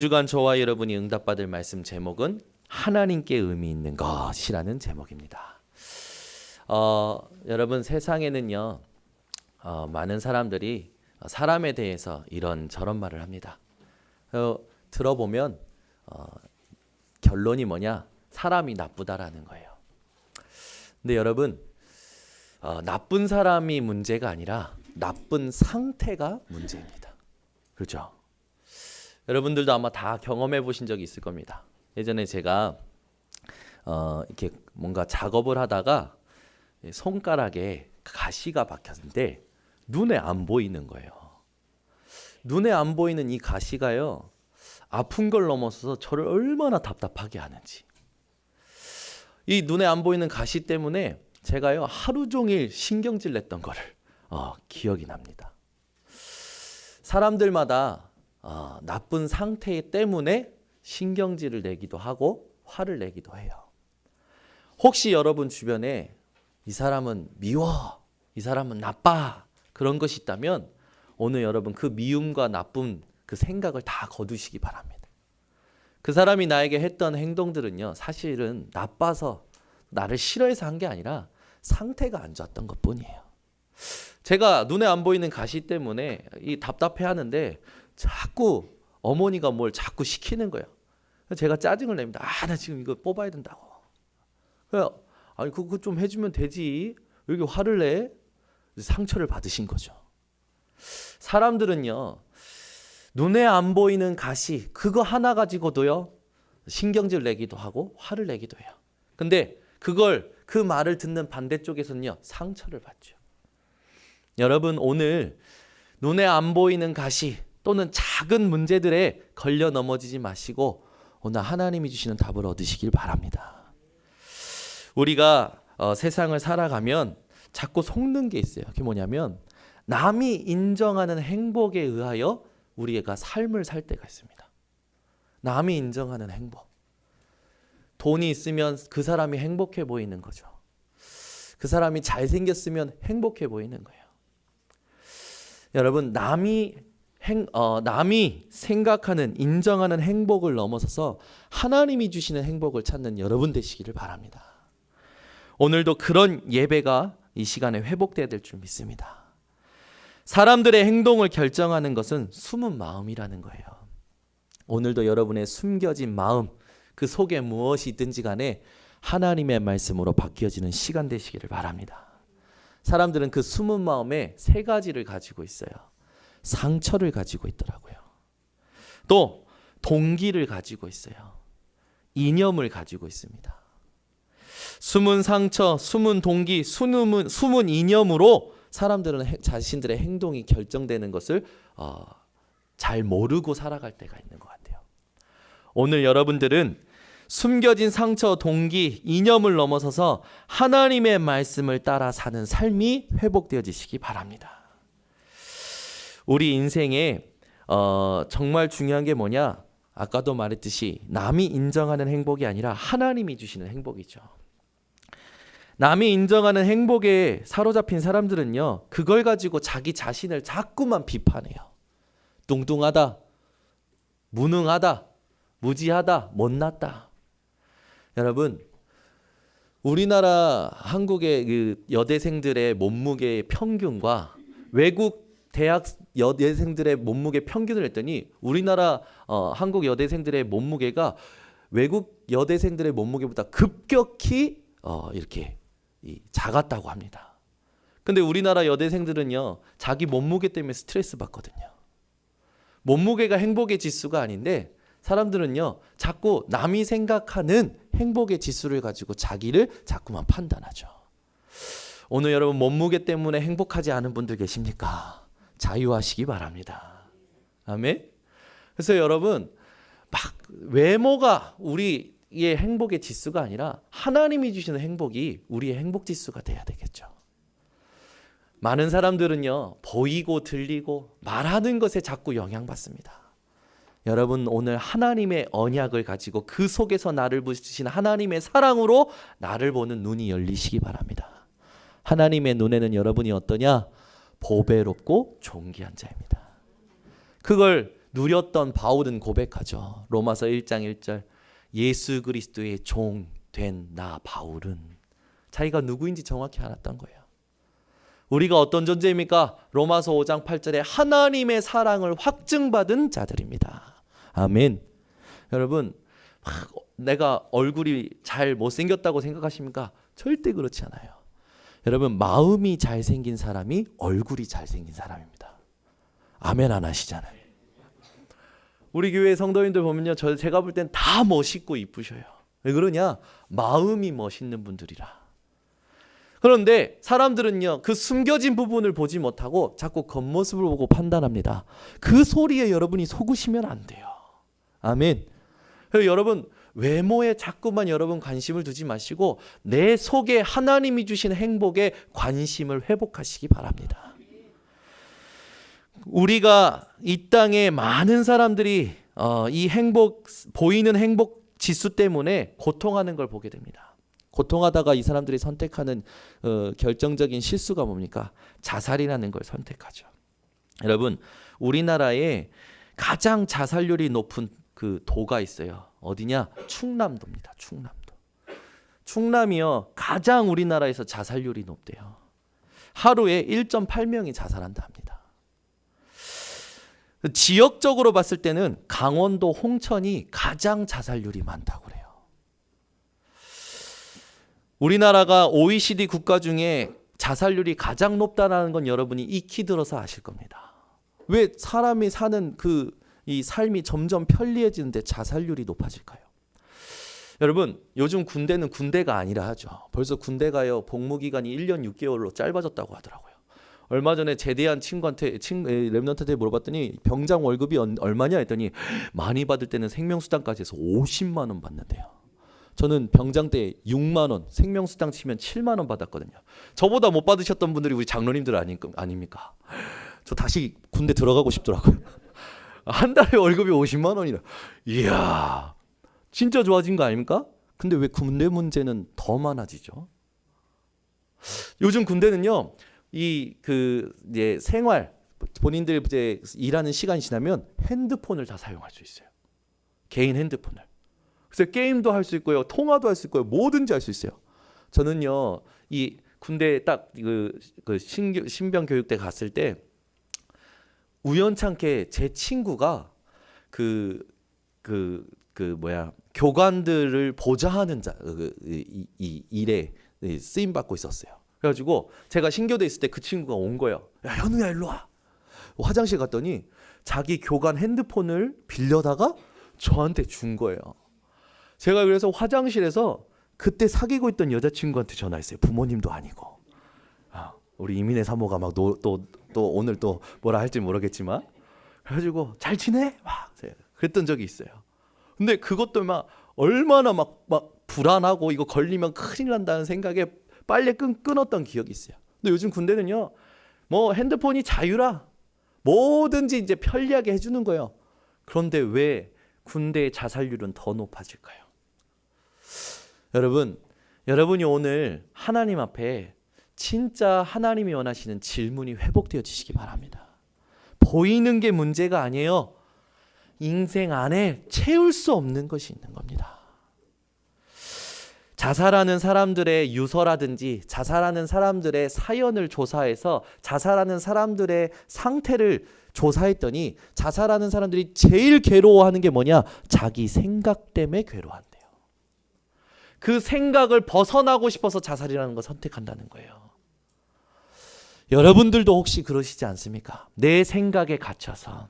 주간 저와 여러분이 응답받을 말씀 제목은 하나님께 의미 있는 것이라는 제목입니다. 여러분 세상에는요 많은 사람들이 사람에 대해서 이런저런 말을 합니다. 들어보면 결론이 뭐냐? 사람이 나쁘다라는 거예요. 근데 여러분 나쁜 사람이 문제가 아니라 나쁜 상태가 문제입니다. 그렇죠? 여러분들도 아마 다 경험해 보신 적이 있을 겁니다. 예전에 제가 이렇게 뭔가 작업을 하다가 손가락에 가시가 박혔는데 눈에 안 보이는 거예요. 눈에 안 보이는 이 가시가요, 아픈 걸 넘어서서 저를 얼마나 답답하게 하는지. 이 눈에 안 보이는 가시 때문에 제가요 하루 종일 신경질 냈던 거를 기억이 납니다. 사람들마다 나쁜 상태 때문에 신경질을 내기도 하고 화를 내기도 해요. 혹시 여러분 주변에 이 사람은 미워, 이 사람은 나빠, 그런 것이 있다면 오늘 여러분 그 미움과 나쁜 그 생각을 다 거두시기 바랍니다. 그 사람이 나에게 했던 행동들은요 사실은 나빠서 나를 싫어해서 한 게 아니라 상태가 안 좋았던 것뿐이에요. 제가 눈에 안 보이는 가시 때문에 이 답답해 하는데 자꾸 어머니가 뭘 자꾸 시키는 거예요. 제가 짜증을 냅니다. 나 지금 이거 뽑아야 된다고. 아니 그거 좀 해주면 되지. 왜 이렇게 화를 내? 상처를 받으신 거죠. 사람들은요 눈에 안 보이는 가시 그거 하나 가지고도요 신경질 내기도 하고 화를 내기도 해요. 근데 그 말을 듣는 반대쪽에서는요 상처를 받죠. 여러분 오늘 눈에 안 보이는 가시 또는 작은 문제들에 걸려 넘어지지 마시고 오늘 하나님이 주시는 답을 얻으시길 바랍니다. 우리가 세상을 살아가면 자꾸 속는 게 있어요. 그게 뭐냐면 남이 인정하는 행복에 의하여 우리가 삶을 살 때가 있습니다. 남이 인정하는 행복. 돈이 있으면 그 사람이 행복해 보이는 거죠. 그 사람이 잘생겼으면 행복해 보이는 거예요. 여러분 남이 생각하는 인정하는 행복을 넘어서서 하나님이 주시는 행복을 찾는 여러분 되시기를 바랍니다. 오늘도 그런 예배가 이 시간에 회복돼야 될 줄 믿습니다. 사람들의 행동을 결정하는 것은 숨은 마음이라는 거예요. 오늘도 여러분의 숨겨진 마음 그 속에 무엇이 있든지 간에 하나님의 말씀으로 바뀌어지는 시간 되시기를 바랍니다. 사람들은 그 숨은 마음에 세 가지를 가지고 있어요. 상처를 가지고 있더라고요. 또 동기를 가지고 있어요. 이념을 가지고 있습니다. 숨은 상처, 숨은 동기, 숨은 이념으로 사람들은 자신들의 행동이 결정되는 것을 잘 모르고 살아갈 때가 있는 것 같아요. 오늘 여러분들은 숨겨진 상처, 동기, 이념을 넘어서서 하나님의 말씀을 따라 사는 삶이 회복되어지시기 바랍니다. 우리 인생에 정말 중요한 게 뭐냐? 아까도 말했듯이 남이 인정하는 행복이 아니라 하나님이 주시는 행복이죠. 남이 인정하는 행복에 사로잡힌 사람들은요 그걸 가지고 자기 자신을 자꾸만 비판해요. 뚱뚱하다, 무능하다, 무지하다, 못났다. 여러분 우리나라 한국의 그 여대생들의 몸무게의 평균과 외국 대학 여대생들의 몸무게 평균을 했더니 우리나라 한국 여대생들의 몸무게가 외국 여대생들의 몸무게보다 급격히 이렇게 작았다고 합니다. 근데 우리나라 여대생들은요 자기 몸무게 때문에 스트레스 받거든요. 몸무게가 행복의 지수가 아닌데 사람들은요 자꾸 남이 생각하는 행복의 지수를 가지고 자기를 자꾸만 판단하죠. 오늘 여러분 몸무게 때문에 행복하지 않은 분들 계십니까? 자유하시기 바랍니다. 아멘. 그래서 여러분 막 외모가 우리의 행복의 지수가 아니라 하나님이 주시는 행복이 우리의 행복 지수가 돼야 되겠죠. 많은 사람들은요 보이고 들리고 말하는 것에 자꾸 영향받습니다. 여러분 오늘 하나님의 언약을 가지고 그 속에서 나를 부으신 하나님의 사랑으로 나를 보는 눈이 열리시기 바랍니다. 하나님의 눈에는 여러분이 어떠냐? 보배롭고 존귀한 자입니다. 그걸 누렸던 바울은 고백하죠. 로마서 1장 1절 예수 그리스도의 종 된 나 바울은 자기가 누구인지 정확히 알았던 거예요. 우리가 어떤 존재입니까? 로마서 5장 8절에 하나님의 사랑을 확증받은 자들입니다. 아멘. 여러분, 내가 얼굴이 잘 못생겼다고 생각하십니까? 절대 그렇지 않아요. 여러분, 마음이 잘생긴 사람이 얼굴이 잘생긴 사람입니다. 아멘 안 하시잖아요. 우리 교회 성도님들 보면요, 제가 볼 땐 다 멋있고 이쁘셔요. 왜 그러냐? 마음이 멋있는 분들이라. 그런데 사람들은요, 그 숨겨진 부분을 보지 못하고 자꾸 겉모습을 보고 판단합니다. 그 소리에 여러분이 속으시면 안 돼요. 아멘. 여러분, 외모에 자꾸만 여러분 관심을 두지 마시고 내 속에 하나님이 주신 행복에 관심을 회복하시기 바랍니다. 우리가 이 땅에 많은 사람들이 이 보이는 행복 지수 때문에 고통하는 걸 보게 됩니다. 고통하다가 이 사람들이 선택하는 결정적인 실수가 뭡니까? 자살이라는 걸 선택하죠. 여러분, 우리나라에 가장 자살률이 높은 그 도가 있어요. 어디냐? 충남도입니다. 충남이요, 가장 우리나라에서 자살률이 높대요. 하루에 1.8명이 자살한다 합니다. 지역적으로 봤을 때는 강원도 홍천이 가장 자살률이 많다고 그래요. 우리나라가 OECD 국가 중에 자살률이 가장 높다는 건 여러분이 익히 들어서 아실 겁니다. 왜 사람이 사는 이 삶이 점점 편리해지는데 자살률이 높아질까요? 여러분, 요즘 군대는 군대가 아니라 하죠. 벌써 군대가요, 복무기간이 1년 6개월로 짧아졌다고 하더라고요. 얼마 전에 제대한 랩런트한테 물어봤더니 병장 월급이 얼마냐 했더니 많이 받을 때는 생명수당까지 해서 50만 원 받는데요. 저는 병장 때 6만 원, 생명수당 치면 7만 원 받았거든요. 저보다 못 받으셨던 분들이 우리 장로님들 아닙니까? 저 다시 군대 들어가고 싶더라고요. 한 달에 월급이 50만 원이라. 이야, 진짜 좋아진 거 아닙니까? 근데 왜 군대 문제는 더 많아지죠? 요즘 군대는요, 이제 생활, 본인들 이제 일하는 시간이 지나면 핸드폰을 다 사용할 수 있어요. 개인 핸드폰을. 그래서 게임도 할 수 있고요, 통화도 할 수 있고요, 뭐든지 할 수 있어요. 저는요, 이 군대 딱 신병 교육대 갔을 때 우연찮게 제 친구가 교관들을 보좌하는 이 일에 쓰임 받고 있었어요. 그래가지고 제가 신교대 있을 때 그 친구가 온 거예요. 야, 현우야, 일로 와. 화장실 갔더니 자기 교관 핸드폰을 빌려다가 저한테 준 거예요. 제가 그래서 화장실에서 그때 사귀고 있던 여자친구한테 전화했어요. 부모님도 아니고. 우리 이민혜 사모가 막 또 오늘 또 뭐라 할지 모르겠지만, 그래가지고 잘 지내? 막 그랬던 적이 있어요. 근데 그것도 막 얼마나 막 불안하고 이거 걸리면 큰일 난다는 생각에 빨리 끊었던 기억이 있어요. 근데 요즘 군대는요, 뭐 핸드폰이 자유라, 뭐든지 이제 편리하게 해주는 거예요. 그런데 왜 군대의 자살률은 더 높아질까요? 여러분이 오늘 하나님 앞에 진짜 하나님이 원하시는 질문이 회복되어지시기 바랍니다. 보이는 게 문제가 아니에요. 인생 안에 채울 수 없는 것이 있는 겁니다. 자살하는 사람들의 유서라든지 자살하는 사람들의 사연을 조사해서 자살하는 사람들의 상태를 조사했더니 자살하는 사람들이 제일 괴로워하는 게 뭐냐? 자기 생각 때문에 괴로워한대요. 그 생각을 벗어나고 싶어서 자살이라는 걸 선택한다는 거예요. 여러분들도 혹시 그러시지 않습니까? 내 생각에 갇혀서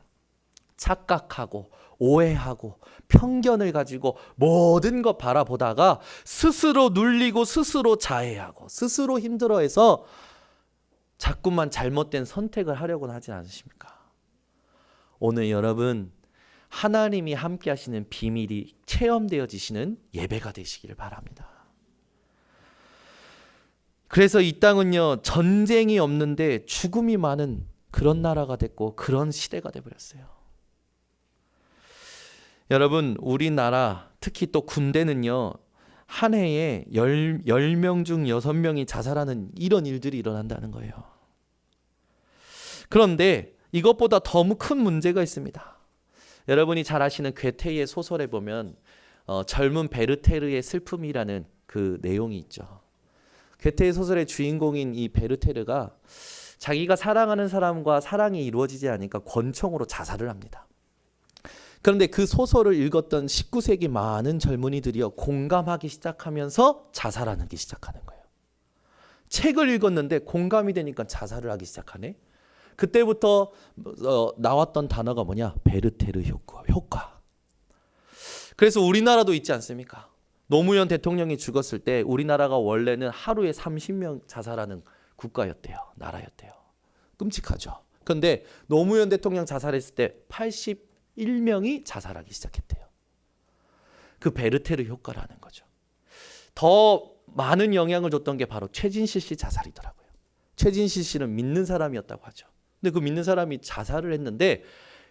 착각하고 오해하고 편견을 가지고 모든 것 바라보다가 스스로 눌리고 스스로 자해하고 스스로 힘들어해서 자꾸만 잘못된 선택을 하려고 하지 않으십니까? 오늘 여러분, 하나님이 함께 하시는 비밀이 체험되어지시는 예배가 되시기를 바랍니다. 그래서 이 땅은요, 전쟁이 없는데 죽음이 많은 그런 나라가 됐고 그런 시대가 돼버렸어요. 여러분, 우리나라 특히 또 군대는요, 한 해에 10명 중 6명이 자살하는 이런 일들이 일어난다는 거예요. 그런데 이것보다 더 큰 문제가 있습니다. 여러분이 잘 아시는 괴테의 소설에 보면 젊은 베르테르의 슬픔이라는 그 내용이 있죠. 괴테의 소설의 주인공인 이 베르테르가 자기가 사랑하는 사람과 사랑이 이루어지지 않으니까 권총으로 자살을 합니다. 그런데 그 소설을 읽었던 19세기 많은 젊은이들이요 공감하기 시작하면서 자살하기 시작하는 거예요. 책을 읽었는데 공감이 되니까 자살을 하기 시작하네. 그때부터 나왔던 단어가 뭐냐? 베르테르 효과. 그래서 우리나라도 있지 않습니까? 노무현 대통령이 죽었을 때 우리나라가 원래는 하루에 30명 자살하는 국가였대요. 나라였대요. 끔찍하죠. 그런데 노무현 대통령 자살했을 때 81명이 자살하기 시작했대요. 그 베르테르 효과라는 거죠. 더 많은 영향을 줬던 게 바로 최진실 씨 자살이더라고요. 최진실 씨는 믿는 사람이었다고 하죠. 근데 그 믿는 사람이 자살을 했는데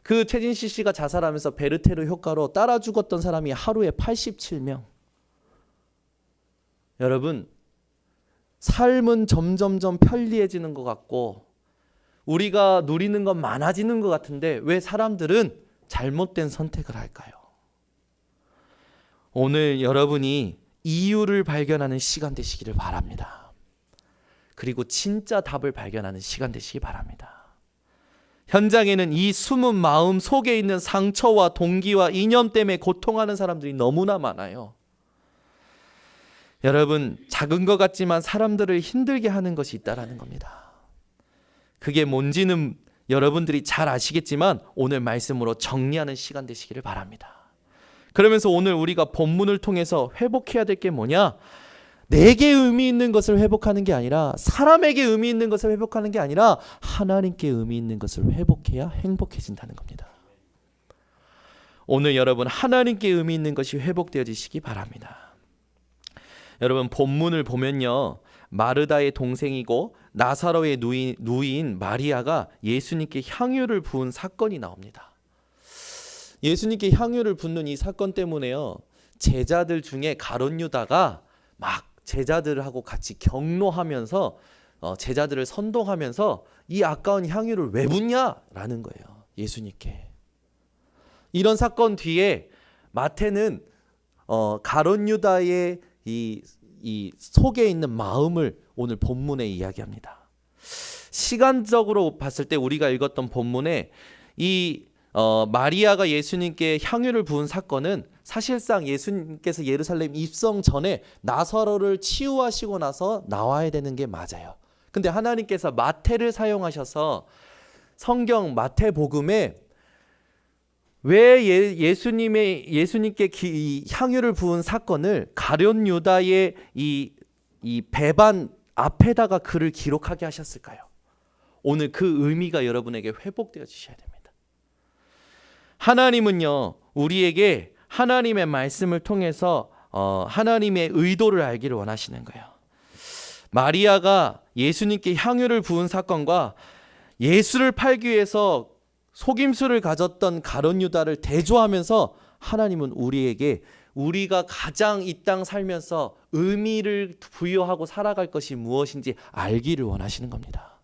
그 최진실 씨가 자살하면서 베르테르 효과로 따라 죽었던 사람이 하루에 87명. 여러분, 삶은 점점점 편리해지는 것 같고 우리가 누리는 건 많아지는 것 같은데 왜 사람들은 잘못된 선택을 할까요? 오늘 여러분이 이유를 발견하는 시간 되시기를 바랍니다. 그리고 진짜 답을 발견하는 시간 되시기 바랍니다. 현장에는 이 숨은 마음 속에 있는 상처와 동기와 이념 때문에 고통하는 사람들이 너무나 많아요. 여러분, 작은 것 같지만 사람들을 힘들게 하는 것이 있다라는 겁니다. 그게 뭔지는 여러분들이 잘 아시겠지만 오늘 말씀으로 정리하는 시간 되시기를 바랍니다. 그러면서 오늘 우리가 본문을 통해서 회복해야 될 게 뭐냐? 내게 의미 있는 것을 회복하는 게 아니라 사람에게 의미 있는 것을 회복하는 게 아니라 하나님께 의미 있는 것을 회복해야 행복해진다는 겁니다. 오늘 여러분 하나님께 의미 있는 것이 회복되어지시기 바랍니다. 여러분 본문을 보면요. 마르다의 동생이고 나사로의 누이인 마리아가 예수님께 향유를 부은 사건이 나옵니다. 예수님께 향유를 붓는 이 사건 때문에요. 제자들 중에 가룟 유다가 막 제자들하고 같이 격노하면서 제자들을 선동하면서 이 아까운 향유를 왜 붓냐라는 거예요. 예수님께. 이런 사건 뒤에 마태는 가룟 유다의 이 속에 있는 마음을 오늘 본문에 이야기합니다. 시간적으로 봤을 때 우리가 읽었던 본문에 이 마리아가 예수님께 향유를 부은 사건은 사실상 예수님께서 예루살렘 입성 전에 나사로를 치유하시고 나서 나와야 되는 게 맞아요. 근데 하나님께서 마태를 사용하셔서 성경 마태복음에 왜 예수님께 이 향유를 부은 사건을 가룟 유다의 이 배반 앞에다가 글을 기록하게 하셨을까요? 오늘 그 의미가 여러분에게 회복되어 주셔야 됩니다. 하나님은요 우리에게 하나님의 말씀을 통해서 하나님의 의도를 알기를 원하시는 거예요. 마리아가 예수님께 향유를 부은 사건과 예수를 팔기 위해서 속임수를 가졌던 가룟 유다를 대조하면서 하나님은 우리에게 우리가 가장 이 땅 살면서 의미를 부여하고 살아갈 것이 무엇인지 알기를 원하시는 겁니다.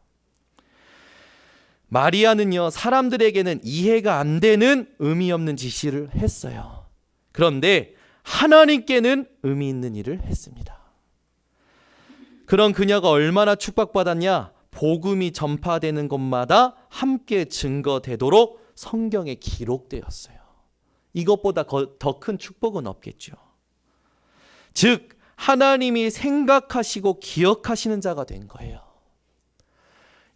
마리아는요 사람들에게는 이해가 안 되는 의미 없는 지시를 했어요. 그런데 하나님께는 의미 있는 일을 했습니다. 그런 그녀가 얼마나 축복받았냐? 복음이 전파되는 곳마다 함께 증거되도록 성경에 기록되었어요. 이것보다 더 큰 축복은 없겠죠. 즉 하나님이 생각하시고 기억하시는 자가 된 거예요.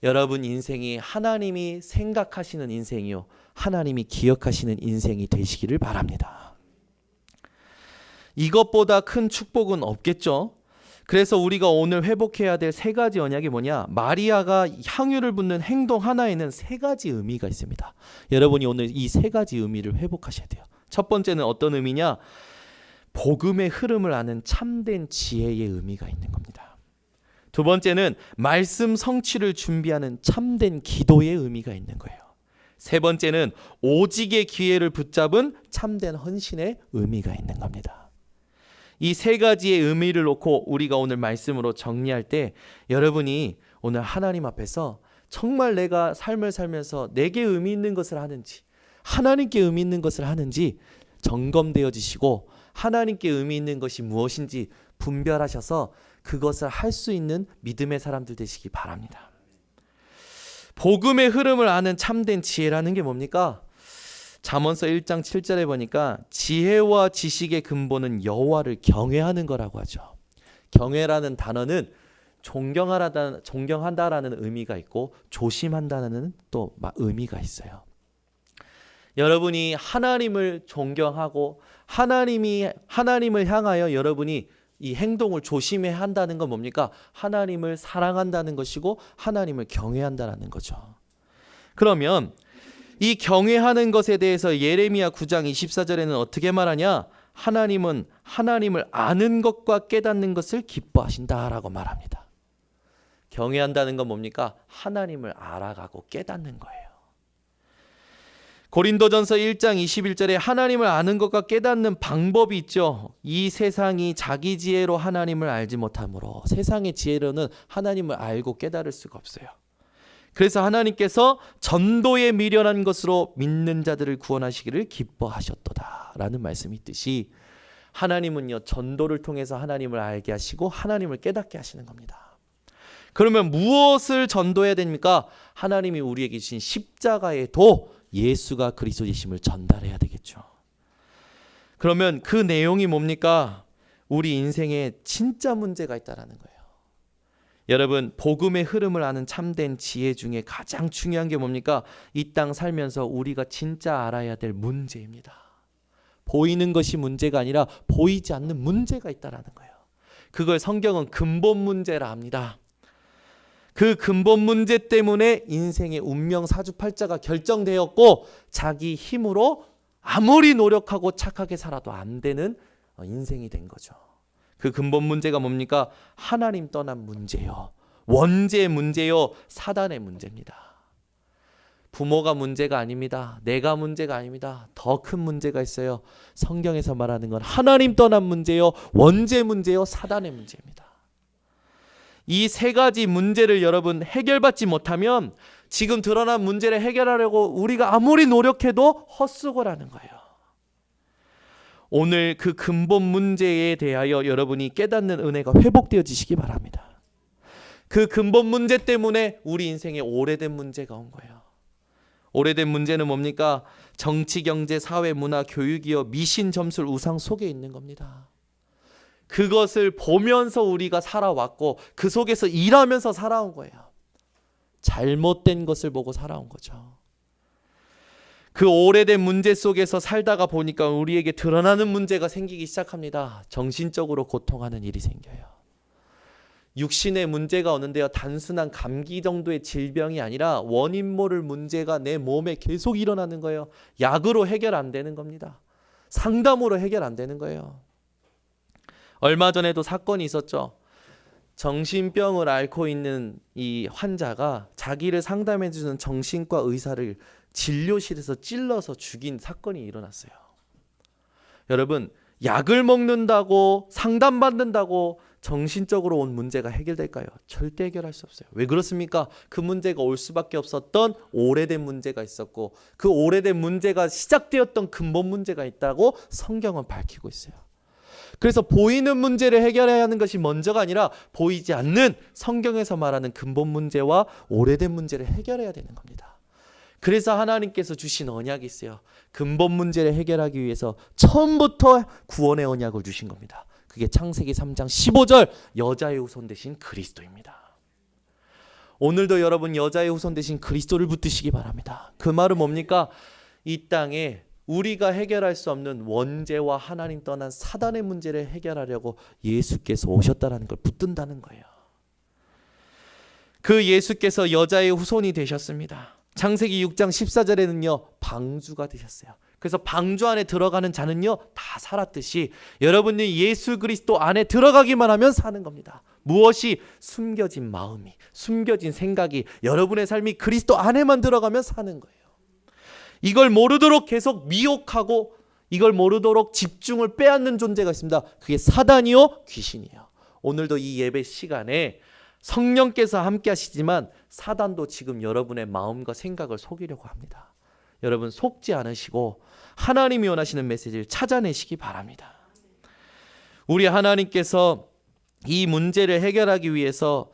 여러분 인생이 하나님이 생각하시는 인생이요 하나님이 기억하시는 인생이 되시기를 바랍니다. 이것보다 큰 축복은 없겠죠. 그래서 우리가 오늘 회복해야 될 세 가지 언약이 뭐냐? 마리아가 향유를 붓는 행동 하나에는 세 가지 의미가 있습니다. 여러분이 오늘 이 세 가지 의미를 회복하셔야 돼요. 첫 번째는 어떤 의미냐? 복음의 흐름을 아는 참된 지혜의 의미가 있는 겁니다. 두 번째는 말씀 성취를 준비하는 참된 기도의 의미가 있는 거예요. 세 번째는 오직의 기회를 붙잡은 참된 헌신의 의미가 있는 겁니다. 이 세 가지의 의미를 놓고 우리가 오늘 말씀으로 정리할 때 여러분이 오늘 하나님 앞에서 정말 내가 삶을 살면서 내게 의미 있는 것을 하는지 하나님께 의미 있는 것을 하는지 점검되어지시고 하나님께 의미 있는 것이 무엇인지 분별하셔서 그것을 할 수 있는 믿음의 사람들 되시기 바랍니다. 복음의 흐름을 아는 참된 지혜라는 게 뭡니까? 잠언서 1장 7절에 보니까 지혜와 지식의 근본은 여호와를 경외하는 거라고 하죠. 경외라는 단어는 존경한다라는 의미가 있고 조심한다는 또 의미가 있어요. 여러분이 하나님을 존경하고 하나님을 향하여 여러분이 이 행동을 조심해야 한다는 건 뭡니까? 하나님을 사랑한다는 것이고 하나님을 경외한다는 거죠. 그러면 이 경외하는 것에 대해서 예레미야 9장 24절에는 어떻게 말하냐? 하나님은 하나님을 아는 것과 깨닫는 것을 기뻐하신다라고 말합니다. 경외한다는 건 뭡니까? 하나님을 알아가고 깨닫는 거예요. 고린도전서 1장 21절에 하나님을 아는 것과 깨닫는 방법이 있죠. 이 세상이 자기 지혜로 하나님을 알지 못하므로 세상의 지혜로는 하나님을 알고 깨달을 수가 없어요. 그래서 하나님께서 전도에 미련한 것으로 믿는 자들을 구원하시기를 기뻐하셨도다 라는 말씀이 있듯이 하나님은요 전도를 통해서 하나님을 알게 하시고 하나님을 깨닫게 하시는 겁니다. 그러면 무엇을 전도해야 됩니까? 하나님이 우리에게 주신 십자가의 도 예수가 그리스도이심을 전달해야 되겠죠. 그러면 그 내용이 뭡니까? 우리 인생에 진짜 문제가 있다라는 거예요. 여러분 복음의 흐름을 아는 참된 지혜 중에 가장 중요한 게 뭡니까? 이 땅 살면서 우리가 진짜 알아야 될 문제입니다. 보이는 것이 문제가 아니라 보이지 않는 문제가 있다라는 거예요. 그걸 성경은 근본 문제라 합니다. 그 근본 문제 때문에 인생의 운명 사주팔자가 결정되었고 자기 힘으로 아무리 노력하고 착하게 살아도 안 되는 인생이 된 거죠. 그 근본 문제가 뭡니까? 하나님 떠난 문제요. 원죄의 문제요. 사단의 문제입니다. 부모가 문제가 아닙니다. 내가 문제가 아닙니다. 더 큰 문제가 있어요. 성경에서 말하는 건 하나님 떠난 문제요. 원죄 문제요. 사단의 문제입니다. 이 세 가지 문제를 여러분 해결받지 못하면 지금 드러난 문제를 해결하려고 우리가 아무리 노력해도 헛수고라는 거예요. 오늘 그 근본 문제에 대하여 여러분이 깨닫는 은혜가 회복되어지시기 바랍니다. 그 근본 문제 때문에 우리 인생에 오래된 문제가 온 거예요. 오래된 문제는 뭡니까? 정치, 경제, 사회, 문화, 교육이요 미신, 점술, 우상 속에 있는 겁니다. 그것을 보면서 우리가 살아왔고 그 속에서 일하면서 살아온 거예요. 잘못된 것을 보고 살아온 거죠. 그 오래된 문제 속에서 살다가 보니까 우리에게 드러나는 문제가 생기기 시작합니다. 정신적으로 고통하는 일이 생겨요. 육신의 문제가 오는데요. 단순한 감기 정도의 질병이 아니라 원인 모를 문제가 내 몸에 계속 일어나는 거예요. 약으로 해결 안 되는 겁니다. 상담으로 해결 안 되는 거예요. 얼마 전에도 사건이 있었죠. 정신병을 앓고 있는 이 환자가 자기를 상담해 주는 정신과 의사를 진료실에서 찔러서 죽인 사건이 일어났어요. 여러분, 약을 먹는다고 상담받는다고 정신적으로 온 문제가 해결될까요? 절대 해결할 수 없어요. 왜 그렇습니까? 그 문제가 올 수밖에 없었던 오래된 문제가 있었고 그 오래된 문제가 시작되었던 근본 문제가 있다고 성경은 밝히고 있어요. 그래서 보이는 문제를 해결해야 하는 것이 먼저가 아니라 보이지 않는 성경에서 말하는 근본 문제와 오래된 문제를 해결해야 되는 겁니다. 그래서 하나님께서 주신 언약이 있어요. 근본 문제를 해결하기 위해서 처음부터 구원의 언약을 주신 겁니다. 그게 창세기 3장 15절 여자의 후손 대신 그리스도입니다. 오늘도 여러분 여자의 후손 대신 그리스도를 붙드시기 바랍니다. 그 말은 뭡니까? 이 땅에 우리가 해결할 수 없는 원죄와 하나님 떠난 사단의 문제를 해결하려고 예수께서 오셨다는 걸 붙든다는 거예요. 그 예수께서 여자의 후손이 되셨습니다. 창세기 6장 14절에는요 방주가 되셨어요. 그래서 방주 안에 들어가는 자는요 다 살았듯이 여러분이 예수 그리스도 안에 들어가기만 하면 사는 겁니다. 무엇이? 숨겨진 마음이, 숨겨진 생각이 여러분의 삶이 그리스도 안에만 들어가면 사는 거예요. 이걸 모르도록 계속 미혹하고 이걸 모르도록 집중을 빼앗는 존재가 있습니다. 그게 사단이요 귀신이에요. 오늘도 이 예배 시간에 성령께서 함께 하시지만 사단도 지금 여러분의 마음과 생각을 속이려고 합니다. 여러분 속지 않으시고 하나님이 원하시는 메시지를 찾아내시기 바랍니다. 우리 하나님께서 이 문제를 해결하기 위해서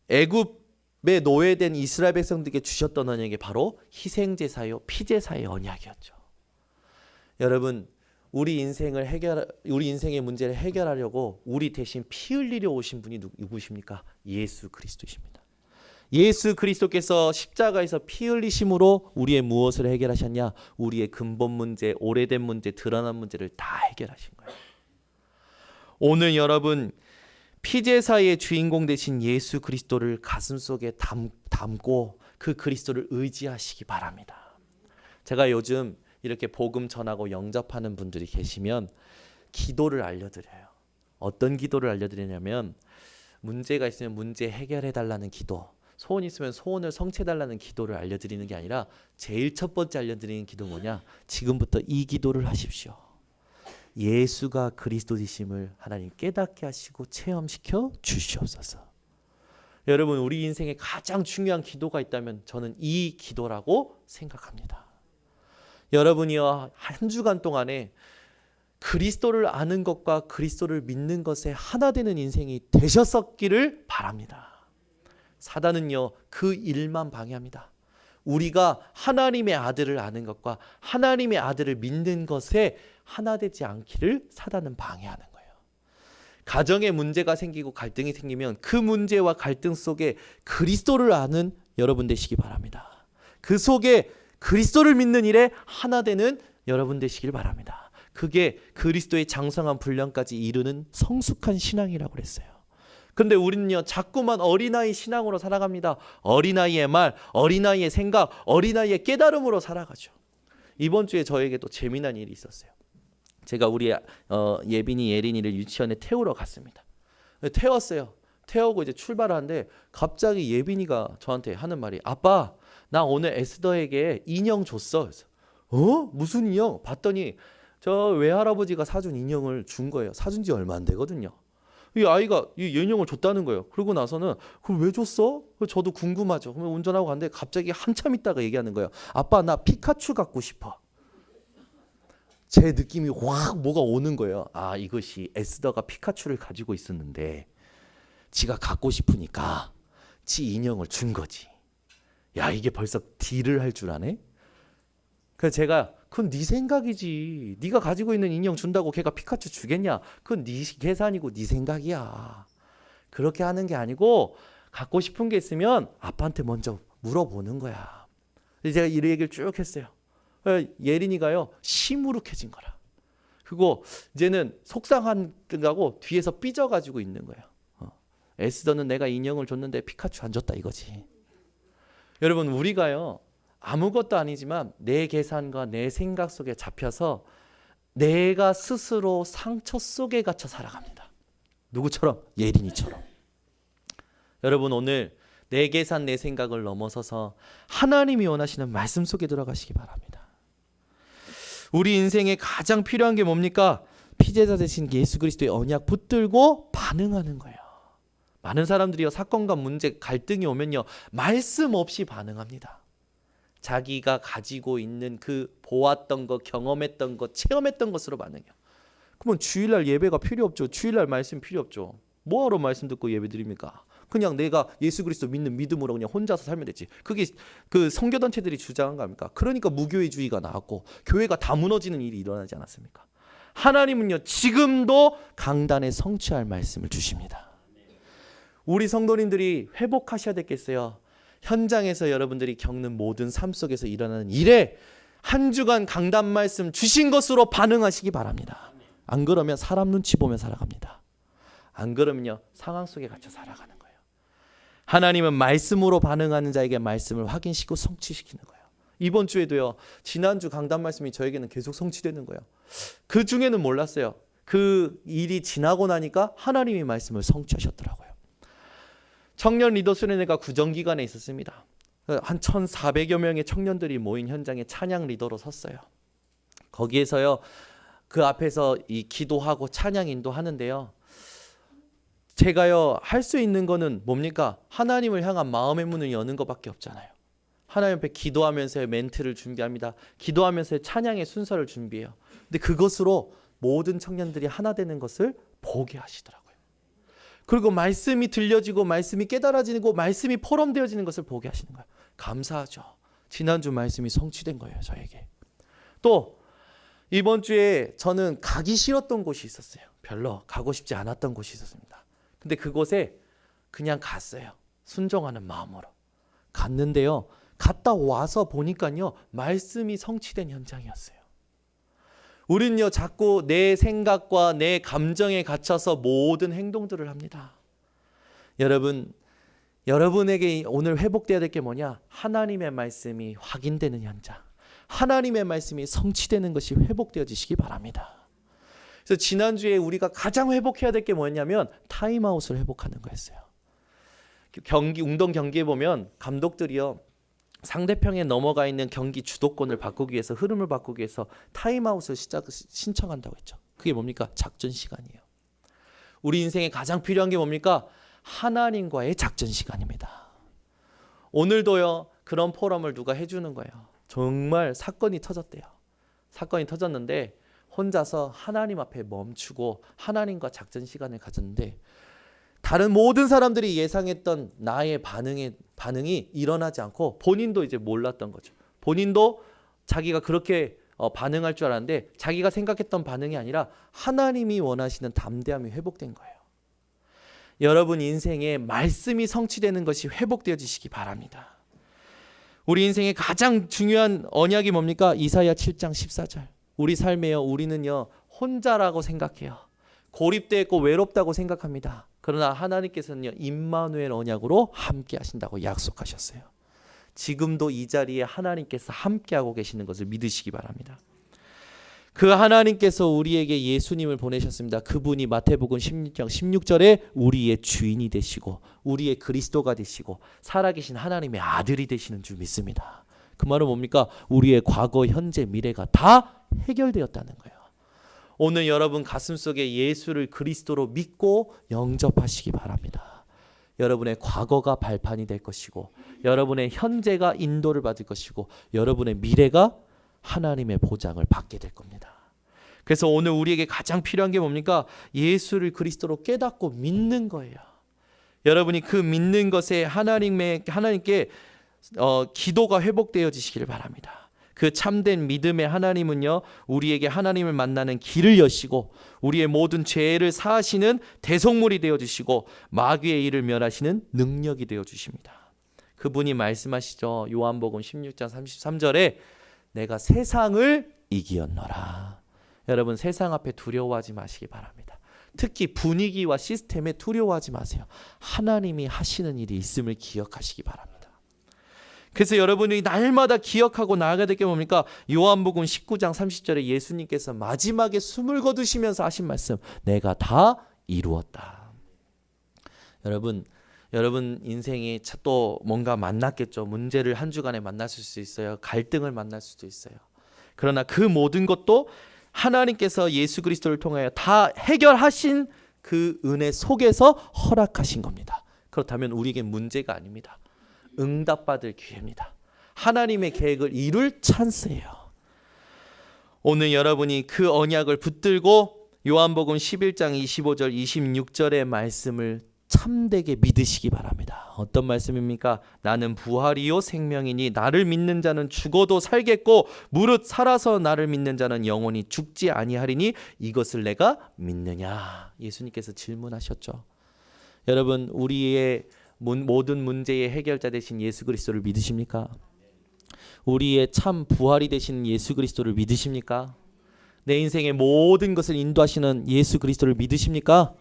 애굽에 노예된 이스라엘 백성들에게 주셨던 언약이 바로 희생제사요 피제사의 언약이었죠. 여러분 우리 인생의 문제를 해결하려고 우리 대신 피 흘리려 오신 분이 누구십니까? 예수 그리스도십니다. 예수 그리스도께서 십자가에서 피 흘리심으로 우리의 무엇을 해결하셨냐? 우리의 근본 문제, 오래된 문제, 드러난 문제를 다 해결하신 거예요. 오늘 여러분 피제사의 주인공 되신 예수 그리스도를 가슴속에 담고 그 그리스도를 의지하시기 바랍니다. 제가 요즘 이렇게 복음 전하고 영접하는 분들이 계시면 기도를 알려드려요. 어떤 기도를 알려드리냐면 문제가 있으면 문제 해결해 달라는 기도, 소원 있으면 소원을 성취해 달라는 기도를 알려드리는 게 아니라 제일 첫 번째 알려드리는 기도 뭐냐? 지금부터 이 기도를 하십시오. 예수가 그리스도이심을 하나님 깨닫게 하시고 체험시켜 주시옵소서. 여러분 우리 인생에 가장 중요한 기도가 있다면 저는 이 기도라고 생각합니다. 여러분이요 한 주간 동안에 그리스도를 아는 것과 그리스도를 믿는 것에 하나 되는 인생이 되셨었기를 바랍니다. 사단은요 그 일만 방해합니다. 우리가 하나님의 아들을 아는 것과 하나님의 아들을 믿는 것에 하나 되지 않기를 사단은 방해하는 거예요. 가정에 문제가 생기고 갈등이 생기면 그 문제와 갈등 속에 그리스도를 아는 여러분 되시기 바랍니다. 그 속에 그리스도를 믿는 일에 하나 되는 여러분 되시길 바랍니다. 그게 그리스도의 장성한 분량까지 이루는 성숙한 신앙이라고 그랬어요. 근데 우리는요 자꾸만 어린아이 신앙으로 살아갑니다. 어린아이의 말, 어린아이의 생각, 어린아이의 깨달음으로 살아가죠. 이번 주에 저에게 또 재미난 일이 있었어요. 제가 우리 예빈이 예린이를 유치원에 태우러 갔습니다. 태웠어요. 태우고 이제 출발하는데 갑자기 예빈이가 저한테 하는 말이 아빠 나 오늘 에스더에게 인형 줬어. 그래서, 무슨 인형? 봤더니 저 외할아버지가 사준 인형을 준 거예요. 사준 지 얼마 안 되거든요. 이 아이가 이 인형을 줬다는 거예요. 그러고 나서는 그걸 왜 줬어? 저도 궁금하죠. 그러면 운전하고 갔는데 갑자기 한참 있다가 얘기하는 거예요. 아빠 나 피카츄 갖고 싶어. 제 느낌이 확 뭐가 오는 거예요. 아 이것이 에스더가 피카츄를 가지고 있었는데 지가 갖고 싶으니까 지 인형을 준 거지. 야 이게 벌써 딜을 할 줄 아네? 그래서 제가 그건 네 생각이지. 네가 가지고 있는 인형 준다고 걔가 피카츄 주겠냐? 그건 네 계산이고 네 생각이야. 그렇게 하는 게 아니고 갖고 싶은 게 있으면 아빠한테 먼저 물어보는 거야. 제가 이 얘기를 쭉 했어요. 예린이가요 시무룩해진 거라. 그리고 이제는 속상한다고 뒤에서 삐져가지고 있는 거예요. 에스더는 내가 인형을 줬는데 피카츄 안 줬다 이거지. 여러분 우리가요 아무것도 아니지만 내 계산과 내 생각 속에 잡혀서 내가 스스로 상처 속에 갇혀 살아갑니다. 누구처럼? 예린이처럼. 여러분 오늘 내 계산 내 생각을 넘어서서 하나님이 원하시는 말씀 속에 들어가시기 바랍니다. 우리 인생에 가장 필요한 게 뭡니까? 피제사 되신 예수 그리스도의 언약 붙들고 반응하는 거예요. 많은 사람들이요 사건과 문제 갈등이 오면요 말씀 없이 반응합니다. 자기가 가지고 있는 그 보았던 것, 경험했던 것, 체험했던 것으로 반응해요. 그러면 주일날 예배가 필요 없죠. 주일날 말씀 필요 없죠. 뭐하러 말씀 듣고 예배 드립니까? 그냥 내가 예수 그리스도 믿는 믿음으로 그냥 혼자서 살면 되지. 그게 그 선교단체들이 주장한 거 아닙니까? 그러니까 무교회주의가 나왔고 교회가 다 무너지는 일이 일어나지 않았습니까? 하나님은요 지금도 강단에 성취할 말씀을 주십니다. 우리 성도님들이 회복하셔야 되겠어요. 현장에서 여러분들이 겪는 모든 삶 속에서 일어나는 일에 한 주간 강단 말씀 주신 것으로 반응하시기 바랍니다. 안 그러면 사람 눈치 보며 살아갑니다. 안 그러면요 상황 속에 갇혀 살아가는 거예요. 하나님은 말씀으로 반응하는 자에게 말씀을 확인시키고 성취시키는 거예요. 이번 주에도요 지난주 강단 말씀이 저에게는 계속 성취되는 거예요. 그 중에는 몰랐어요. 그 일이 지나고 나니까 하나님이 말씀을 성취하셨더라고요. 청년 리더 수련회가 구정기간에 있었습니다. 한 1,400여 명의 청년들이 모인 현장에 찬양 리더로 섰어요. 거기에서요 그 앞에서 이 기도하고 찬양 인도하는데요. 제가요 할 수 있는 거는 뭡니까? 하나님을 향한 마음의 문을 여는 것밖에 없잖아요. 하나님 앞에 기도하면서의 멘트를 준비합니다. 기도하면서의 찬양의 순서를 준비해요. 근데 그것으로 모든 청년들이 하나 되는 것을 보게 하시더라고요. 그리고 말씀이 들려지고 말씀이 깨달아지고 말씀이 포럼되어지는 것을 보게 하시는 거예요. 감사하죠. 지난주 말씀이 성취된 거예요, 저에게. 또 이번 주에 저는 가기 싫었던 곳이 있었어요. 별로 가고 싶지 않았던 곳이 있었습니다. 근데 그곳에 그냥 갔어요. 순종하는 마음으로 갔는데요, 갔다 와서 보니까요, 말씀이 성취된 현장이었어요. 우리는요, 자꾸 내 생각과 내 감정에 갇혀서 모든 행동들을 합니다. 여러분에게 오늘 회복되어야 될 게 뭐냐? 하나님의 말씀이 확인되는 현장, 하나님의 말씀이 성취되는 것이 회복되어지시기 바랍니다. 그래서 지난주에 우리가 가장 회복해야 될 게 뭐냐면 타임아웃을 회복하는 거였어요. 운동 경기에 보면 감독들이요, 상대편에 넘어가 있는 경기 주도권을 바꾸기 위해서, 흐름을 바꾸기 위해서 타임아웃을 신청한다고 했죠. 그게 뭡니까? 작전 시간이에요. 우리 인생에 가장 필요한 게 뭡니까? 하나님과의 작전 시간입니다. 오늘도요, 그런 포럼을 누가 해주는 거예요. 정말 사건이 터졌대요. 사건이 터졌는데 혼자서 하나님 앞에 멈추고 하나님과 작전 시간을 가졌는데, 다른 모든 사람들이 예상했던 나의 반응이 일어나지 않고 본인도 이제 몰랐던 거죠. 본인도 자기가 그렇게 반응할 줄 알았는데 자기가 생각했던 반응이 아니라 하나님이 원하시는 담대함이 회복된 거예요. 여러분 인생에 말씀이 성취되는 것이 회복되어지시기 바랍니다. 우리 인생의 가장 중요한 언약이 뭡니까? 이사야 7장 14절. 우리 삶에요, 우리는요, 혼자라고 생각해요. 고립되어 있고 외롭다고 생각합니다. 그러나 하나님께서는요, 임마누엘 언약으로 함께 하신다고 약속하셨어요. 지금도 이 자리에 하나님께서 함께하고 계시는 것을 믿으시기 바랍니다. 그 하나님께서 우리에게 예수님을 보내셨습니다. 그분이 마태복음 16장 16절에 우리의 주인이 되시고 우리의 그리스도가 되시고 살아계신 하나님의 아들이 되시는 줄 믿습니다. 그 말은 뭡니까? 우리의 과거, 현재, 미래가 다 해결되었다는 거예요. 오늘 여러분 가슴속에 예수를 그리스도로 믿고 영접하시기 바랍니다. 여러분의 과거가 발판이 될 것이고 여러분의 현재가 인도를 받을 것이고 여러분의 미래가 하나님의 보장을 받게 될 겁니다. 그래서 오늘 우리에게 가장 필요한 게 뭡니까? 예수를 그리스도로 깨닫고 믿는 거예요. 여러분이 그 믿는 것에 하나님께 기도가 회복되어지시기를 바랍니다. 그 참된 믿음의 하나님은요, 우리에게 하나님을 만나는 길을 여시고 우리의 모든 죄를 사하시는 대속물이 되어주시고 마귀의 일을 멸하시는 능력이 되어주십니다. 그분이 말씀하시죠. 요한복음 16장 33절에 내가 세상을 이기었노라. 여러분 세상 앞에 두려워하지 마시기 바랍니다. 특히 분위기와 시스템에 두려워하지 마세요. 하나님이 하시는 일이 있음을 기억하시기 바랍니다. 그래서 여러분이 날마다 기억하고 나아가야 될 게 뭡니까? 요한복음 19장 30절에 예수님께서 마지막에 숨을 거두시면서 하신 말씀, 내가 다 이루었다. 여러분 인생이 또 뭔가 만났겠죠. 문제를 한 주간에 만났을 수 있어요. 갈등을 만날 수도 있어요. 그러나 그 모든 것도 하나님께서 예수 그리스도를 통하여 다 해결하신 그 은혜 속에서 허락하신 겁니다. 그렇다면 우리에게 문제가 아닙니다. 응답받을 기회입니다. 하나님의 계획을 이룰 찬스예요. 오늘 여러분이 그 언약을 붙들고 요한복음 11장 25절 26절의 말씀을 참되게 믿으시기 바랍니다. 어떤 말씀입니까? 나는 부활이요 생명이니 나를 믿는 자는 죽어도 살겠고 무릇 살아서 나를 믿는 자는 영원히 죽지 아니하리니 이것을 내가 믿느냐? 예수님께서 질문하셨죠. 여러분 우리의 모든 문제의 해결자 되신 예수 그리스도를 믿으십니까? 우리의 참 부활이 되신 예수 그리스도를 믿으십니까? 내 인생의 모든 것을 인도하시는 예수 그리스도를 믿으십니까?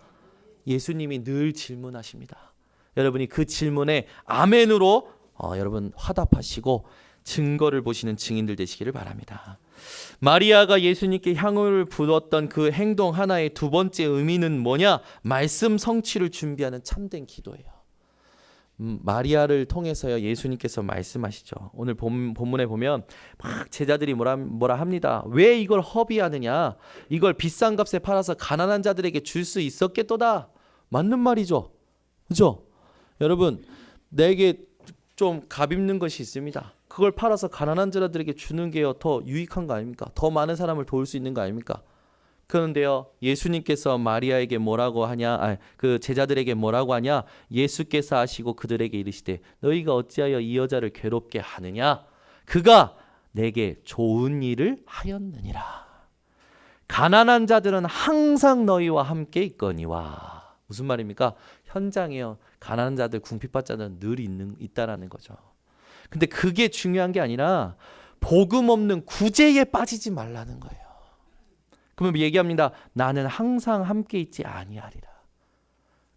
예수님이 늘 질문하십니다. 여러분이 그 질문에 아멘으로 여러분 화답하시고 증거를 보시는 증인들 되시기를 바랍니다. 마리아가 예수님께 향유를 부었던 그 행동 하나의 두 번째 의미는 뭐냐? 말씀 성취를 준비하는 참된 기도예요. 마리아를 통해서요 예수님께서 말씀하시죠. 오늘 본문에 보면 막 제자들이 뭐라 합니다. 왜 이걸 허비하느냐? 이걸 비싼 값에 팔아서 가난한 자들에게 줄 수 있었겠도다. 맞는 말이죠. 그죠? 여러분 내게 좀 값있는 것이 있습니다. 그걸 팔아서 가난한 자들에게 주는 게 더 유익한 거 아닙니까? 더 많은 사람을 도울 수 있는 거 아닙니까? 그런데요, 예수님께서 마리아에게 뭐라고 하냐? 그 제자들에게 뭐라고 하냐? 예수께서 하시고 그들에게 이르시되 너희가 어찌하여 이 여자를 괴롭게 하느냐? 그가 내게 좋은 일을 하였느니라. 가난한 자들은 항상 너희와 함께 있거니와. 무슨 말입니까? 현장에요, 가난한 자들, 궁핍받은 자들은 늘 있다라는 거죠. 근데 그게 중요한 게 아니라 복음 없는 구제에 빠지지 말라는 거예요. 그러면 얘기합니다. 나는 항상 함께 있지 아니하리라.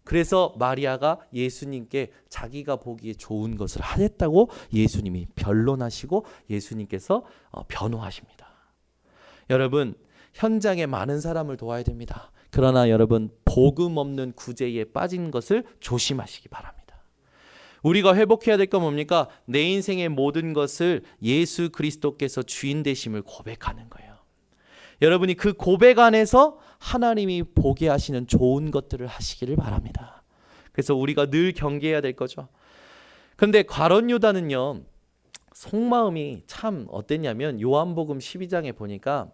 그래서 마리아가 예수님께 자기가 보기에 좋은 것을 하겠다고 예수님이 변론하시고 예수님께서 변호하십니다. 여러분, 현장에 많은 사람을 도와야 됩니다. 그러나 여러분, 복음 없는 구제에 빠진 것을 조심하시기 바랍니다. 우리가 회복해야 될 건 뭡니까? 내 인생의 모든 것을 예수 그리스도께서 주인 되심을 고백하는 거예요. 여러분이 그 고백 안에서 하나님이 보게 하시는 좋은 것들을 하시기를 바랍니다. 그래서 우리가 늘 경계해야 될 거죠. 그런데 가룟 유다는요, 속마음이 참 어땠냐면 요한복음 12장에 보니까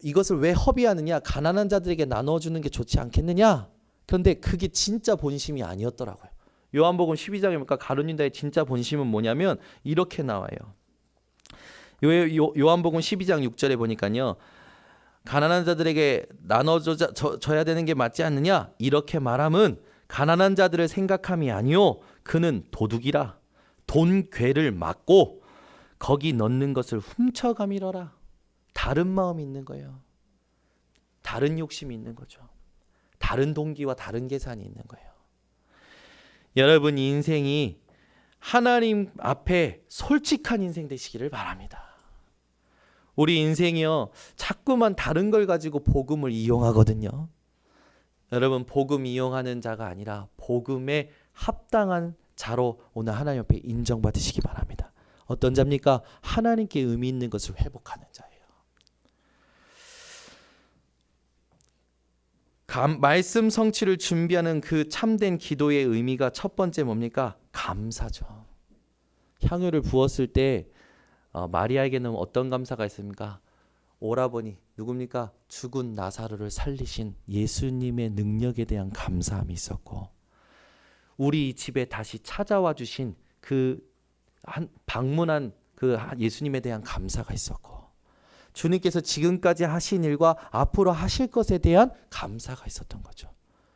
이것을 왜 허비하느냐? 가난한 자들에게 나눠주는 게 좋지 않겠느냐? 그런데 그게 진짜 본심이 아니었더라고요. 요한복음 12장에 보니까 가룟 유다의 진짜 본심은 뭐냐면 이렇게 나와요. 요한복음 12장 6절에 보니까요, 가난한 자들에게 나눠줘야 되는 게 맞지 않느냐? 이렇게 말함은 가난한 자들을 생각함이 아니요 그는 도둑이라 돈 괴를 막고 거기 넣는 것을 훔쳐가미러라. 다른 마음이 있는 거예요. 다른 욕심이 있는 거죠. 다른 동기와 다른 계산이 있는 거예요. 여러분 인생이 하나님 앞에 솔직한 인생 되시기를 바랍니다. 우리 인생이요, 자꾸만 다른 걸 가지고 복음을 이용하거든요. 여러분, 복음 이용하는 자가 아니라 복음에 합당한 자로 오늘 하나님 앞에 인정받으시기 바랍니다. 어떤 자입니까? 하나님께 의미 있는 것을 회복하는 자예요. 말씀 성취를 준비하는 그 참된 기도의 의미가 첫 번째 뭡니까? 감사죠. 향유를 부었을 때 마리아에게는 어떤 감사가 있습니까? 오라버니 누굽니까? 죽은 나사로를 살리신 예수님의 능력에 대한 감사함이 있었고, 우리 집에 다시 찾아와 주신 방문한 그 예수님에 대한 감사가 있었고, 주님께서 지금까지 하신 일과 앞으로 하실 것에 대한 감사가 있었던 거죠.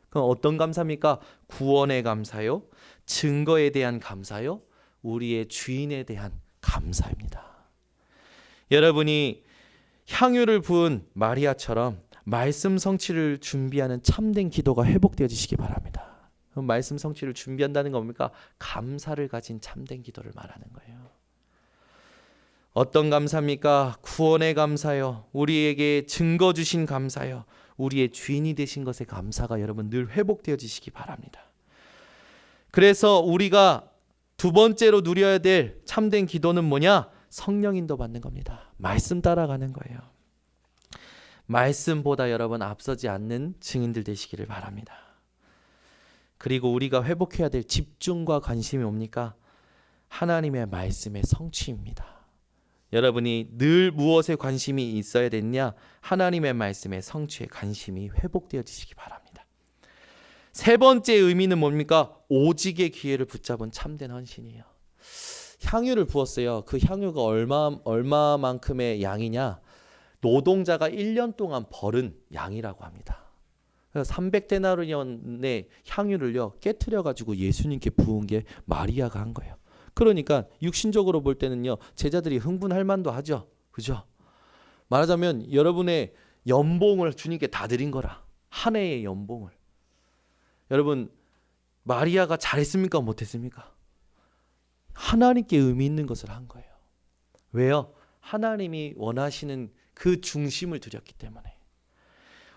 그럼 어떤 감사입니까? 구원의 감사요, 증거에 대한 감사요, 우리의 주인에 대한 감사입니다. 여러분이 향유를 부은 마리아처럼 말씀 성취를 준비하는 참된 기도가 회복되어지시기 바랍니다. 그럼 말씀 성취를 준비한다는 건 뭡니까? 감사를 가진 참된 기도를 말하는 거예요. 어떤 감사입니까? 구원의 감사요, 우리에게 증거 주신 감사요, 우리의 주인이 되신 것의 감사가 여러분 늘 회복되어지시기 바랍니다. 그래서 우리가 두 번째로 누려야 될 참된 기도는 뭐냐? 성령 인도 받는 겁니다. 말씀 따라가는 거예요. 말씀보다 여러분 앞서지 않는 증인들 되시기를 바랍니다. 그리고 우리가 회복해야 될 집중과 관심이 뭡니까? 하나님의 말씀의 성취입니다. 여러분이 늘 무엇에 관심이 있어야 되느냐? 하나님의 말씀의 성취에 관심이 회복되어지시기 바랍니다. 세 번째 의미는 뭡니까? 오직의 기회를 붙잡은 참된 헌신이에요. 향유를 부었어요. 그 향유가 얼마만큼의 양이냐? 노동자가 1년 동안 벌은 양이라고 합니다. 그래서 300데나리온의 향유를요 깨트려 가지고 예수님께 부은 게 마리아가 한 거예요. 그러니까 육신적으로 볼 때는요 제자들이 흥분할 만도 하죠. 그죠? 말하자면 여러분의 연봉을 주님께 다 드린 거라. 한 해의 연봉을. 여러분 마리아가 잘했습니까? 못했습니까? 하나님께 의미 있는 것을 한 거예요. 왜요? 하나님이 원하시는 그 중심을 드렸기 때문에.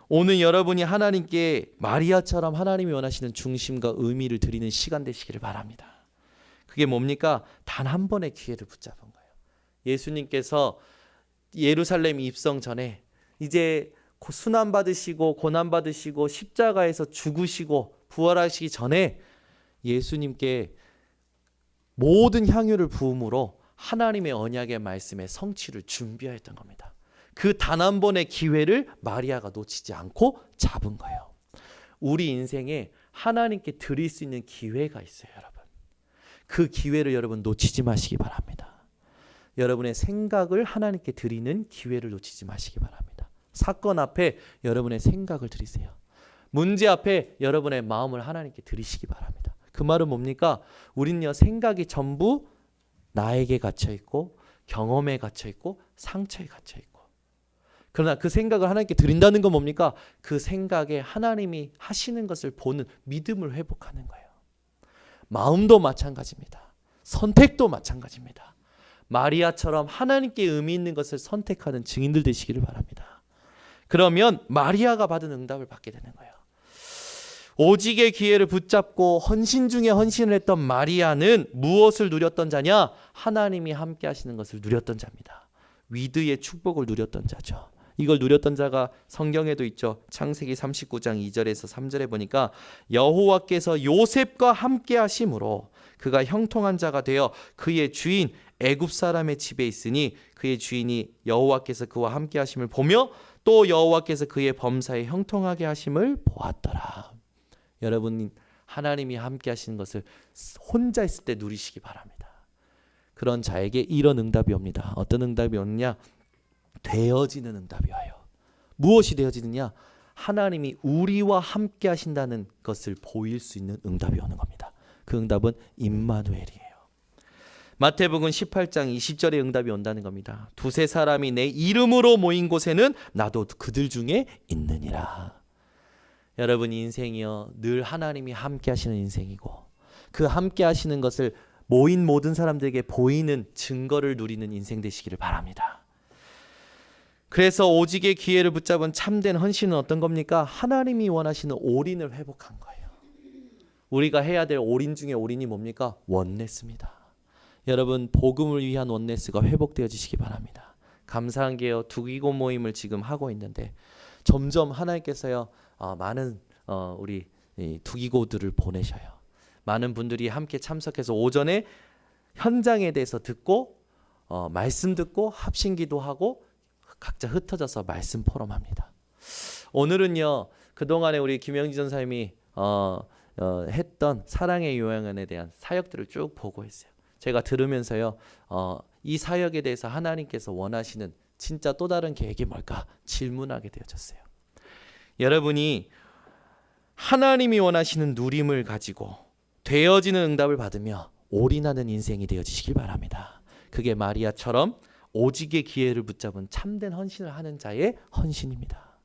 오늘 여러분이 하나님께 마리아처럼 하나님이 원하시는 중심과 의미를 드리는 시간 되시기를 바랍니다. 그게 뭡니까? 단 한 번의 기회를 붙잡은 거예요. 예수님께서 예루살렘 입성 전에 이제 순환 받으시고 고난 받으시고 십자가에서 죽으시고 부활하시기 전에 예수님께 모든 향유를 부음으로 하나님의 언약의 말씀의 성취를 준비하였던 겁니다. 그 단 한 번의 기회를 마리아가 놓치지 않고 잡은 거예요. 우리 인생에 하나님께 드릴 수 있는 기회가 있어요, 여러분. 그 기회를 여러분 놓치지 마시기 바랍니다. 여러분의 생각을 하나님께 드리는 기회를 놓치지 마시기 바랍니다. 사건 앞에 여러분의 생각을 드리세요. 문제 앞에 여러분의 마음을 하나님께 드리시기 바랍니다. 그 말은 뭡니까? 우리는요, 생각이 전부 나에게 갇혀있고 경험에 갇혀있고 상처에 갇혀있고, 그러나 그 생각을 하나님께 드린다는 건 뭡니까? 그 생각에 하나님이 하시는 것을 보는 믿음을 회복하는 거예요. 마음도 마찬가지입니다. 선택도 마찬가지입니다. 마리아처럼 하나님께 의미 있는 것을 선택하는 증인들 되시기를 바랍니다. 그러면 마리아가 받은 응답을 받게 되는 거예요. 오직의 기회를 붙잡고 헌신 중에 헌신을 했던 마리아는 무엇을 누렸던 자냐? 하나님이 함께 하시는 것을 누렸던 자입니다. 위드의 축복을 누렸던 자죠. 이걸 누렸던 자가 성경에도 있죠. 창세기 39장 2절에서 3절에 보니까 여호와께서 요셉과 함께 하심으로 그가 형통한 자가 되어 그의 주인 애굽 사람의 집에 있으니 그의 주인이 여호와께서 그와 함께 하심을 보며 또 여호와께서 그의 범사에 형통하게 하심을 보았더라. 여러분, 하나님이 함께 하시는 것을 혼자 있을 때 누리시기 바랍니다. 그런 자에게 이런 응답이 옵니다. 어떤 응답이 오느냐? 되어지는 응답이 와요. 무엇이 되어지느냐? 하나님이 우리와 함께 하신다는 것을 보일 수 있는 응답이 오는 겁니다. 그 응답은 임마누엘이에요. 마태복음 18장 20절의 응답이 온다는 겁니다. 두세 사람이 내 이름으로 모인 곳에는 나도 그들 중에 있느니라. 여러분, 인생이요, 늘 하나님이 함께 하시는 인생이고, 그 함께 하시는 것을 모인 모든 사람들에게 보이는 증거를 누리는 인생 되시기를 바랍니다. 그래서 오직의 기회를 붙잡은 참된 헌신은 어떤 겁니까? 하나님이 원하시는 올인을 회복한 거예요. 우리가 해야 될 올인 중에 올인이 뭡니까? 원네스입니다. 여러분, 복음을 위한 원네스가 회복되어지시기 바랍니다. 감사한 게요, 두기고 모임을 지금 하고 있는데 점점 하나님께서요, 많은 우리 두기고들을 보내셔요. 많은 분들이 함께 참석해서 오전에 현장에 대해서 듣고 말씀 듣고 합심기도 하고 각자 흩어져서 말씀 포럼합니다. 오늘은요, 그동안에 우리 김영지 전사님이 했던 사랑의 요양원에 대한 사역들을 쭉 보고 있어요. 제가 들으면서요, 이 사역에 대해서 하나님께서 원하시는 진짜 또 다른 계획이 뭘까 질문하게 되어졌어요. 여러분이 하나님이 원하시는 누림을 가지고 되어지는 응답을 받으며 올인하는 인생이 되어지시길 바랍니다. 그게 마리아처럼 오직의 기회를 붙잡은 참된 헌신을 하는 자의 헌신입니다.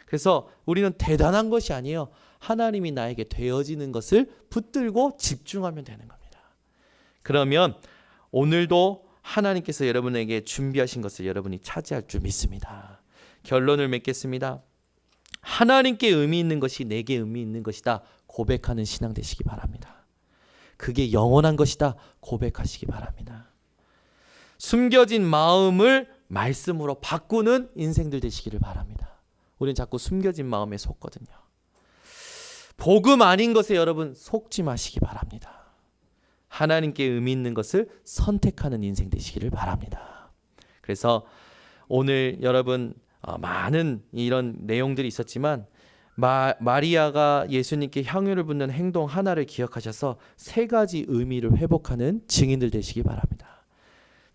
그래서 우리는 대단한 것이 아니에요. 하나님이 나에게 되어지는 것을 붙들고 집중하면 되는 겁니다. 그러면 오늘도 하나님께서 여러분에게 준비하신 것을 여러분이 차지할 줄 믿습니다. 결론을 맺겠습니다. 하나님께 의미 있는 것이 내게 의미 있는 것이다 고백하는 신앙 되시기 바랍니다. 그게 영원한 것이다 고백하시기 바랍니다. 숨겨진 마음을 말씀으로 바꾸는 인생들 되시기를 바랍니다. 우리는 자꾸 숨겨진 마음에 속거든요. 복음 아닌 것에 여러분 속지 마시기 바랍니다. 하나님께 의미 있는 것을 선택하는 인생 되시기를 바랍니다. 그래서 오늘 여러분 많은 이런 내용들이 있었지만 마리아가 예수님께 향유를 붓는 행동 하나를 기억하셔서 세 가지 의미를 회복하는 증인들 되시기 바랍니다.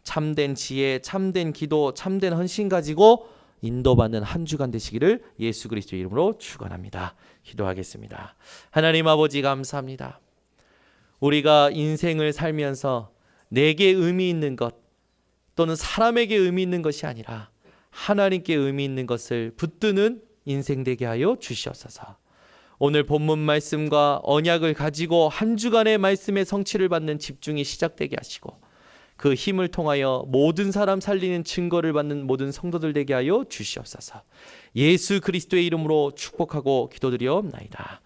참된 지혜, 참된 기도, 참된 헌신 가지고 인도받는 한 주간 되시기를 예수 그리스도의 이름으로 축원합니다. 기도하겠습니다. 하나님 아버지 감사합니다. 우리가 인생을 살면서 내게 의미 있는 것 또는 사람에게 의미 있는 것이 아니라 하나님께 의미 있는 것을 붙드는 인생 되게 하여 주시옵소서. 오늘 본문 말씀과 언약을 가지고 한 주간의 말씀의 성취를 받는 집중이 시작되게 하시고 그 힘을 통하여 모든 사람 살리는 증거를 받는 모든 성도들 되게 하여 주시옵소서. 예수 그리스도의 이름으로 축복하고 기도드리옵나이다.